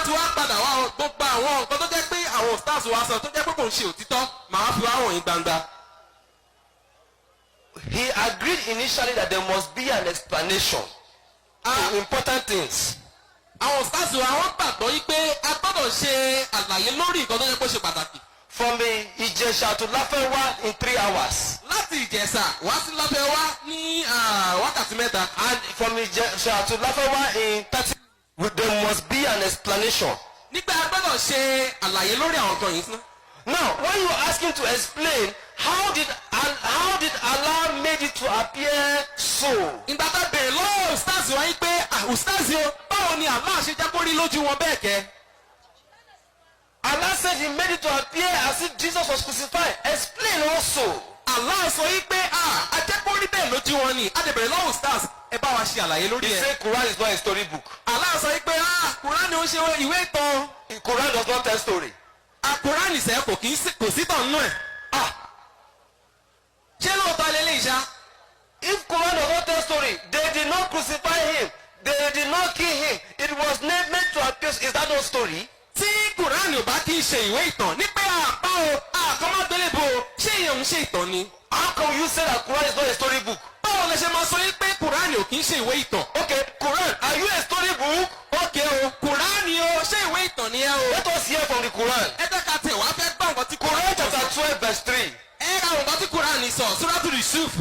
ti wá padà wá gbogbo àwọn nǹkan tó jẹ́ pé àwọn stars wa sọ tó jẹ́ pé kò ń ṣe òtítọ́ màá fi wá wọ̀nyí gbangba. He agreed initially that there must be an explanation to important things. Àwọn stars wa wọ́n gbàgbọ́ yí pé a gbọ́dọ̀ ṣe àlàyé lórí nǹkan tó jẹ́ pé ó ṣe pàtàkì. From Ìjẹ̀ṣà to Láfẹ́nwá in 3 hours. Láti Ìjẹ̀ṣà wá sí Láfẹ́nwá ní wákàtí mẹ́ta. And from Ìjẹ̀ṣà to Láfẹ́nwá in 30 minutes. There must be an explanation. Nígbà a gbọ́dọ̀ ṣe àlàyé lórí àwọn nǹkan yìí. Now, when you ask him to explain, how did Allah made it to appear so? Ìgbà tá a bèrè lọ́wọ́ ustaz wa yín pé ustaz o báwo ni Allah ṣe jẹ́ kó rí lójú wọn bẹ́ẹ̀ kẹ́? Allah said he made it to appear as if Jesus was crucified. Explain also. Allah sọ yín pé a jẹ́ kó rí bẹ́ẹ̀ lójú wọn ni. A lè bèrè lọ́wọ́ ustaz ẹ bá wa ṣe àlàyé lórí He ẹ̀. said Quran is not a story book. Allah sọ yín pé Quran ni ó ṣe ìwé ìtàn. Quran does not tell story. Quran ìṣẹ́ kò sí tàn nínú ẹ̀. Ṣé lóòótọ́ lélẹ́yìí ṣá? If Quran does not tell story, they did not crucify him. They did not kill him. It was meant to appear. Is that no story? Tí Quran ò bá kí ń ṣe ìwé ìtàn ní pé àpá o àkọ́mọ́gbélébò o ṣé ìyẹn ń ṣe ìtàn ni? How come you say that Quran is not a story book? Báwo lẹ ṣe máa sọ yín pé Quran ò kí ń ṣe ìwé ìtàn? Okay, Quran, are you a story book? Okay o, Quran o, ṣé ìwé ìtàn ni ẹ o? Let us hear from the Quran. Ẹ jẹ́ ká tẹ̀ wá fẹ́ gbọ́ nǹkan tí Quran chapter 12 verse 3. Ẹ ka nǹkan tí Quran sọ, Suratul Yusuf.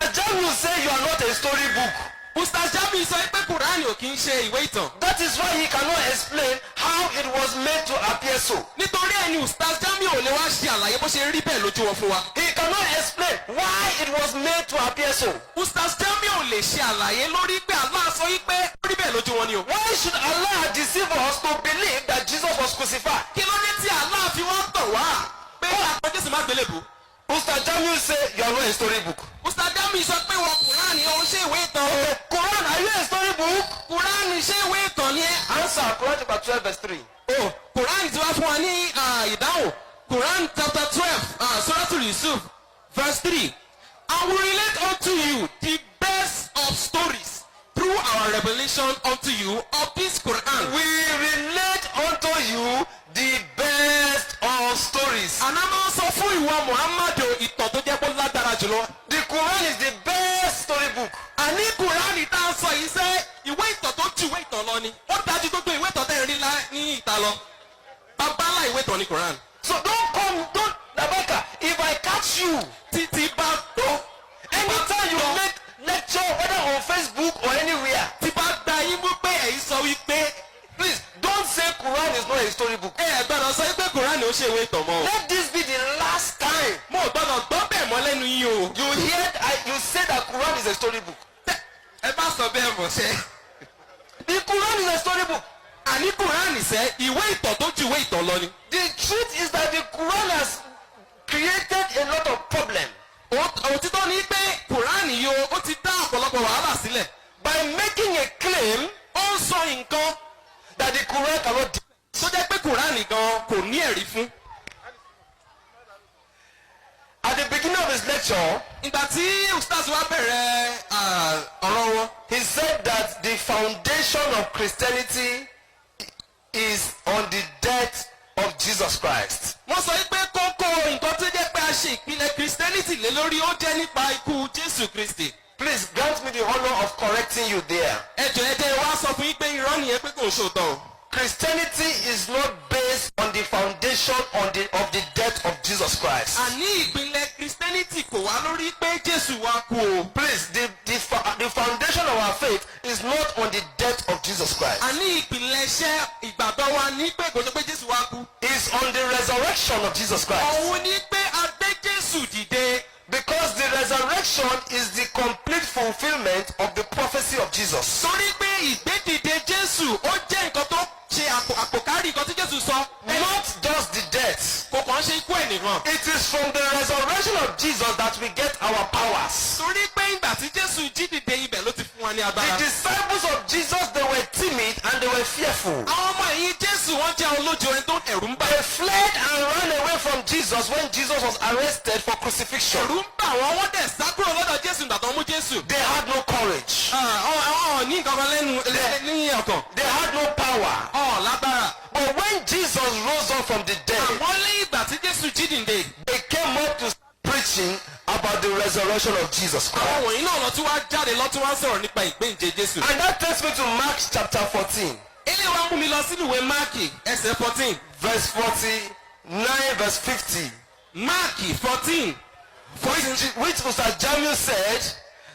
Jamiu say you are not a story book. Ustaz Jamiu sọ pé Quran ò kí ń ṣe ìwé ìtàn. That is why he cannot explain how it was meant to appear so. Nítorí ẹni Ustaz Jamiu ò lè wá ṣe àlàyé bó ṣe rí bẹ́ẹ̀ lójú wọn fún wa. He cannot explain why it was made to appear so. Ustaz Jamiu ò lè ṣe àlàyé lórí pé Allah sọ pé ó rí bẹ́ẹ̀ lójú wọn ni o. Why should Allah deceive us to believe that Jesus was crucified? Kí ló dé tí Allah fi wọ́n tàn wá pé àpò Jésù má gbélébùú? Ustaz Jamiu say you are not a story book. Ustaz Jamiu sọ pé wọn Quran ni òun ṣe ìwé ìtàn o. Quran, are you a story book? Quran ṣe ìwé ìtàn ni ẹ. Answer Quran chapter 12 verse 3. O Quran ti wá fún wa ní ìdáhùn. Quran chapter 12 Suratul Yusuf verse 3. I will relate unto you the best of stories through our revelation unto you of this Quran. We relate unto you the best of stories. Àná máa ń sọ fún ìwọ Muhammadu ìtàn tó jẹ́ kó lágbára jùlọ. The Quran is the best story book. Àní Quran tá a sọ yìí sẹ́ ìwé ìtàn tó ju ìwé ìtàn lọ ni. Ó dájú gbogbo ìwé ìtàn tẹ̀ ń rí ní ìta lọ. Babalá ìwé ìtàn ni Quran. So don't Labaka, if I catch you, Títí bá tó. anytime you make lecture whether on Facebook or anywhere, Tí bá gba yín mú pé ẹ̀yin sọ wípé. please don't say Quran is not a story book. Ẹ gbọ́dọ̀ sọ pé Quran ò ṣe ìwé ìtàn mọ́. Let this be the last time Mo gbọ́dọ̀ gbọ́ bẹ́ẹ̀ mọ́ lẹ́nu yín o. you say that Quran is a story book. Ẹ bá sọ bẹ́ẹ̀ mọ̀ ṣe. The Quran is a story book. Àní Quran sẹ́ ìwé ìtàn tó ju ìwé ìtàn lọ ni. The truth is that the Quran has created a lot of problems Òtítọ́ ni pé Quran yìí ó ti dá ọ̀pọ̀lọpọ̀ wàhálà sílẹ̀. by making a claim Ó ń sọ nǹkan that the Quran cannot do. tó jẹ́ pé Quran gan kò ní ẹ̀rí fún. At the beginning of his lecture, Ìgbà tí Ustaz wa bẹ̀rẹ̀ ọ̀rọ̀ wọn. he said that the foundation of Christianity is on the death of Jesus Christ. Wọ́n sọ pé kókó nǹkan tó jẹ́ pé a ṣe ìpìlẹ̀ Christianity lé lórí ó jẹ́ nípa ikú Jésù Kristi. Please grant me the honor of correcting you there. Ẹ jẹ́ wá sọ fún yín pé irọ́ nìyẹn pé kò ń ṣòótọ́ o. Christianity is not based on the foundation of the death of Jesus Christ. Àní ìpìlẹ̀ Christianity kò wá lórí pé Jésù wá kú o. Please, the foundation of our faith is not on the death of Jesus Christ. Àní ìpìlẹ̀ iṣẹ́ ìgbàgbọ́ wa ní pé kò ṣe pé Jésù wá kú. It's on the resurrection of Jesus Christ. Òun ní pé a gbé Jésù dìde. Because the resurrection is the complete fulfillment of the prophecy of Jesus. Torí pé ìgbédìde Jésù ó jẹ́ nǹkan tó ṣe àpòkárí nǹkan tí Jésù sọ. Not just the death. Kò kàn ṣe ikú ẹ̀ nìkan. It is from the resurrection of Jesus that we get our powers. Torí pé ìgbà tí Jésù jí dìde ibẹ̀ ló ti fún wa ní The agbára. disciples of Jesus, they were timid and they were fearful. Àwọn ọmọ ẹ̀yìn Jésù wọ́n jẹ́ olójú ẹni tó ẹ̀rù ń bà. They fled and ran away from Jesus when Jesus was arrested for crucifixion. Ẹ̀rù ń bà wọ́n dẹ̀ sá kúrò lọ́dọ̀ Jésù ìgbà tó mú Jésù. They had no courage. Ní nǹkan kan lẹ́nu ní ọkàn. They had no power. Lágbára. But when Jesus rose up from the dead, àmọ́ lẹ́yìn ìgbà tí Jésù jí dìde, they came up to preaching about the resurrection of Jesus Christ. àwọn wọ̀nyí náà lọ tí wá jáde lọ tí wá sọ̀rọ̀ nípa ìgbéǹde Jésù. And that takes me to Mark chapter 14, eléyìí wá mú mi lọ sínú ìwé Máàkì ẹsẹ̀ 14. verse 49, verse 50. Máàkì 14. Which Mr. Jamiu said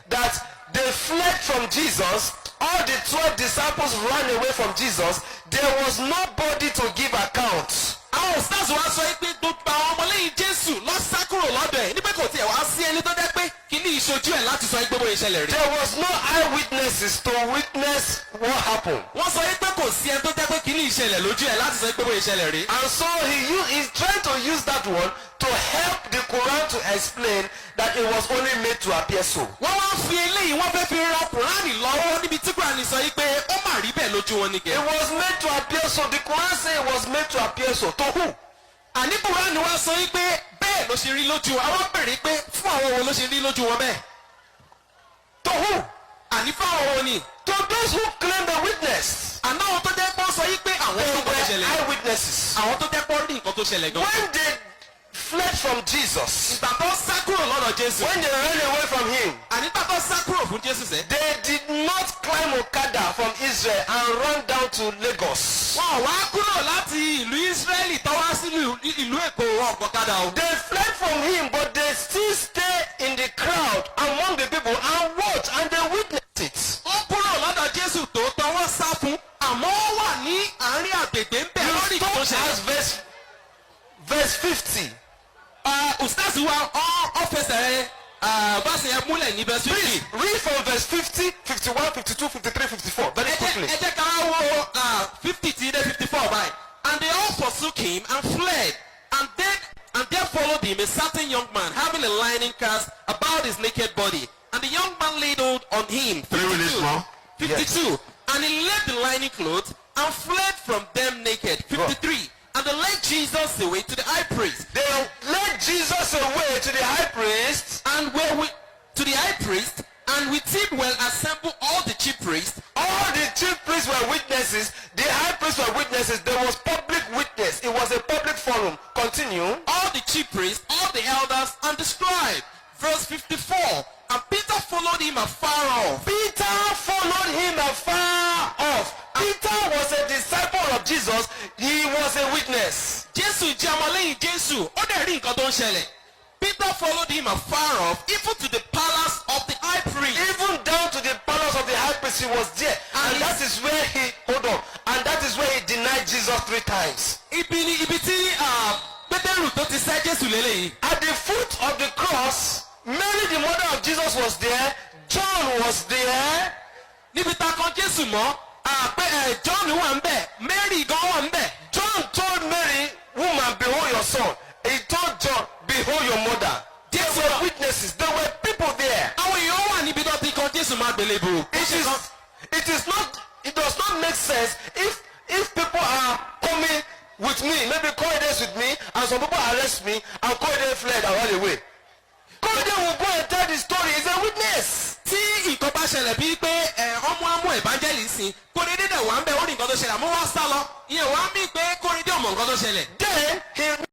that they fled from Jesus. All the 12 disciples ran away from Jesus. There was nobody to give account. àwọn stars wa sọ pé gbogbo àwọn ọmọlẹ́yìn Jésù lọ sá kúrò lọ́dọ̀ ẹ̀ nígbà kò tiẹ̀ wá sí ẹni tó jẹ́ pé kí ní ìṣojú ẹ̀ láti sọ pé bó ìṣẹ̀lẹ̀ rí. There was no eyewitnesses to witness what happened. wọ́n sọ pé kò sí ẹni tó jẹ́ pé kí ní ìṣẹ̀lẹ̀ lójú ẹ̀ láti sọ pé bó ìṣẹ̀lẹ̀ rí. And so he's trying to use that one to help the Quran to explain that it was only made to appear so. wọ́n wá fi eléyìí wọ́n fẹ́ fi ran Kùránì lọ́wọ́ níbi tí Kùránì sọ pé ó mà rí bẹ́ẹ̀ lójú wọn It nìkẹ́. was made to appear so. The Quran say it was made to appear so. To who? àní Kùránì wá sọ pé bẹ́ẹ̀ ló ṣe rí lójú wọn. àwọn bèrè pé fún àwọn wo ló ṣe rí lójú wọn bẹ́ẹ̀. To who? àní fún àwọn wo ni. To those who claim the witness. àná àwọn tó jẹ́ pọ́ sọ pé àwọn They tó kọ́ were ṣẹlẹ̀. eyewitnesses. àwọn tó jẹ́ pọ́ rí nǹkan tó ṣẹlẹ̀ gan. When they fled from Jesus, ìgbà tó sá kúrò lọ́dọ̀ Jésù. when they ran away from him, àní ìgbà tó sá kúrò fún Jésù sẹ́. they did not climb Okada from Israel and run down to Lagos. wọ́n wá kúrò láti ìlú Ísírẹ́lì tó wá sí ìlú Èkó ọ̀gbọ̀kadà o. They fled from him, but they still stay in the crowd among the people and watch and they witnessed it. wọ́n kúrò lọ́dọ̀ Jésù tòótọ́ wọ́n sá fún àmọ́ ó wà ní àárín àgbègbè ń bẹ̀ lórí You ìkó stop ṣẹlẹ̀. as verse 50. ustaz wa ọ́fẹsẹ̀ báṣẹ̀ yẹn múlẹ̀ ní verse 50. Please read from verse 50, 51, 52, 53, 54 very quickly. ẹ jẹ́ ká wo 50 tí dé 54 báyìí. And they all forsook him and fled, and there followed him a certain young man having a linen cast about his naked body. And the young man laid hold on him. 52. And he left the lining clothes and fled from them naked. 53. And they led Jesus away to the high priest. They led Jesus away to the high priest. And to the high priest, and with him were assembled all the chief priests. All the chief priests were witnesses. The high priests were witnesses. There was public witness. It was a public forum. Continue. All the chief priests, all the elders, and the scribe. Verse 54. And Peter followed him afar off. Peter followed him afar off. Peter was a disciple of Jesus. He was a witness. Jésù jẹ́ ọmọlẹ́yìn Jésù, ó dẹ̀ rí nǹkan tó ń ṣẹlẹ̀. Peter followed him afar off, even to the palace of the high priest. Even down to the palace of the high priest, he was there. And that is where he, and that is where he denied Jesus 3 times. Ibi tí Pétérù tó ti sẹ́ Jésù lélẹ́yìí. At the foot of the cross, Mary, the mother of Jesus, was there. John was there. Níbi tá a kan Jésù mọ́, John wà ń bẹ̀, Mary gan wà ń bẹ̀. John told Mary, woman, behold your son. He told John, behold your mother. There were witnesses. There were people there. Àwọn èèyàn wà níbi tó ti kan Jésù máa gbélébùú. It does not make sense if people are coming with me, maybe Koide with me, and some people arrest me, and Koide fled and ran away. Koide will go and tell the story. He's a witness. Tí nǹkan bá ṣẹlẹ̀ bíi pé ọmọ amú evangelist sin, Kóredé dẹ̀ wà ń bẹ̀ ó ní nǹkan tó ṣẹlẹ̀ àmọ́ wá sá lọ. Ìyẹn wà á mí pé Kóredé ọmọ nǹkan tó ṣẹlẹ̀. Then